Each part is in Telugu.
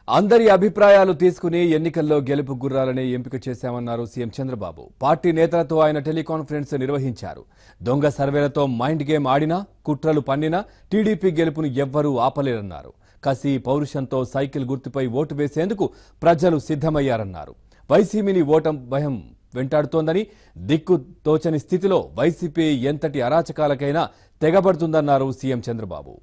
అందరి అభిప్రాయాలు తీసుకుని ఎన్నికల్లో గెలుపు గుర్రాలని ఎంపిక చేశామన్నారు సీఎం చంద్రబాబు. పార్టీ నేతలతో ఆయన టెలికాన్ఫరెన్స్ నిర్వహించారు. దొంగ సర్వేలతో మైండ్ గేమ్ ఆడినా, కుట్రలు పన్నినా టీడీపీ గెలుపును ఎవ్వరూ ఆపలేరన్నారు. కసి పౌరుషంతో సైకిల్ గుర్తుపై ఓటు వేసేందుకు ప్రజలు సిద్ధమయ్యారన్నారు. వైసీపీని ఓటం భయం వెంటాడుతోందని, దిక్కు తోచని స్థితిలో వైసీపీ ఎంతటి అరాచకాలకైనా తెగబడుతుందన్నారు సీఎం చంద్రబాబు.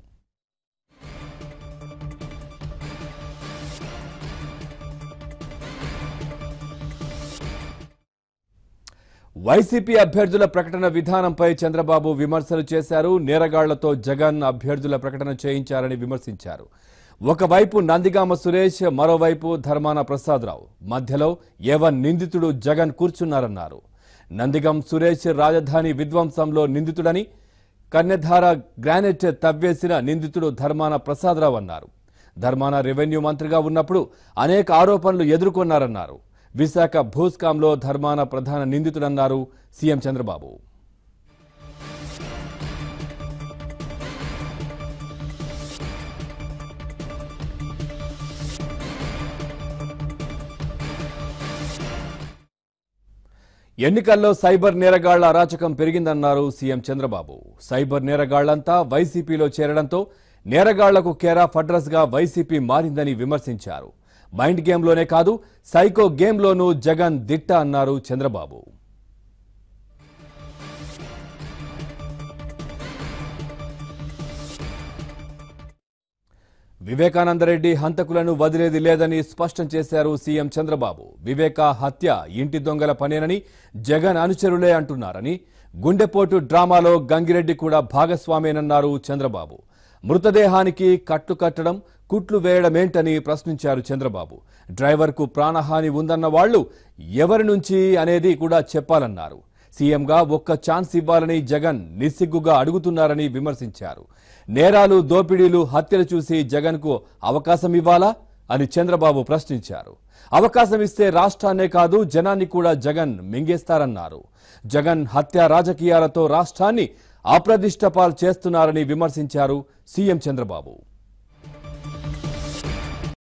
వైసీపీ అభ్యర్థుల ప్రకటన విధానంపై చంద్రబాబు విమర్శలు చేశారు. నేరగాళ్లతో జగన్ అభ్యర్థుల ప్రకటన చేయించారని విమర్శించారు. ఒకవైపు నందిగామ సురేష్, మరోవైపు ధర్మాన ప్రసాదరావు, మధ్యలో నిందితుడు జగన్ కూర్చున్నారన్నారు. నందిగం సురేష్ రాజధాని విధ్వంసంలో నిందితుడని, కన్నెధార గ్రానైట్ తవ్వేసిన నిందితుడు ధర్మాన ప్రసాదరావు అన్నారు. ధర్మాన రెవెన్యూ మంత్రిగా ఉన్నప్పుడు అనేక ఆరోపణలు ఎదుర్కొన్నారన్నారు. విశాఖ భూస్కాంలో ధర్మాన ప్రధాన నిందితుడన్నారు సీఎం చంద్రబాబు. ఎన్నికల్లో సైబర్ నేరగాళ్ల అరాచకం పెరిగిందన్నారు సీఎం చంద్రబాబు. సైబర్ నేరగాళ్లంతా వైసీపీలో చేరడంతో నేరగాళ్లకు కేర్ ఆఫ్ అడ్రస్ గా వైసీపీ మారిందని విమర్శించారు. మైండ్ గేమ్లోనే కాదు, సైకో గేమ్లోనూ జగన్ దిట్ట అన్నారు చంద్రబాబు. వివేకానందరెడ్డి హంతకులను వదిలేది లేదని స్పష్టం చేశారు సీఎం చంద్రబాబు. వివేక హత్య ఇంటి దొంగల పనేనని జగన్ అనుచరులే అంటున్నారని, గుండెపోటు డ్రామాలో గంగిరెడ్డి కూడా భాగస్వామేనన్నారు చంద్రబాబు. మృతదేహానికి కట్టడం, కుట్లు వేయడమేంటని ప్రశ్నించారు చంద్రబాబు. డ్రైవర్కు ప్రాణహాని ఉందన్న వాళ్లు ఎవరి నుంచి అనేది కూడా చెప్పాలన్నారు. సీఎంగా ఒక్క ఛాన్స్ ఇవ్వాలని జగన్ నిస్సిగ్గుగా అడుగుతున్నారని విమర్శించారు. నేరాలు, దోపిడీలు, హత్యలు చూసి జగన్కు అవకాశం ఇవ్వాలా అని చంద్రబాబు ప్రశ్నించారు. అవకాశం ఇస్తే రాష్ట్రాన్నే కాదు, జనాన్ని కూడా జగన్ మింగేస్తారన్నారు. జగన్ హత్య రాజకీయాలతో రాష్ట్రాన్ని అప్రదిష్టపాలు చేస్తున్నారని విమర్శించారు సీఎం చంద్రబాబు.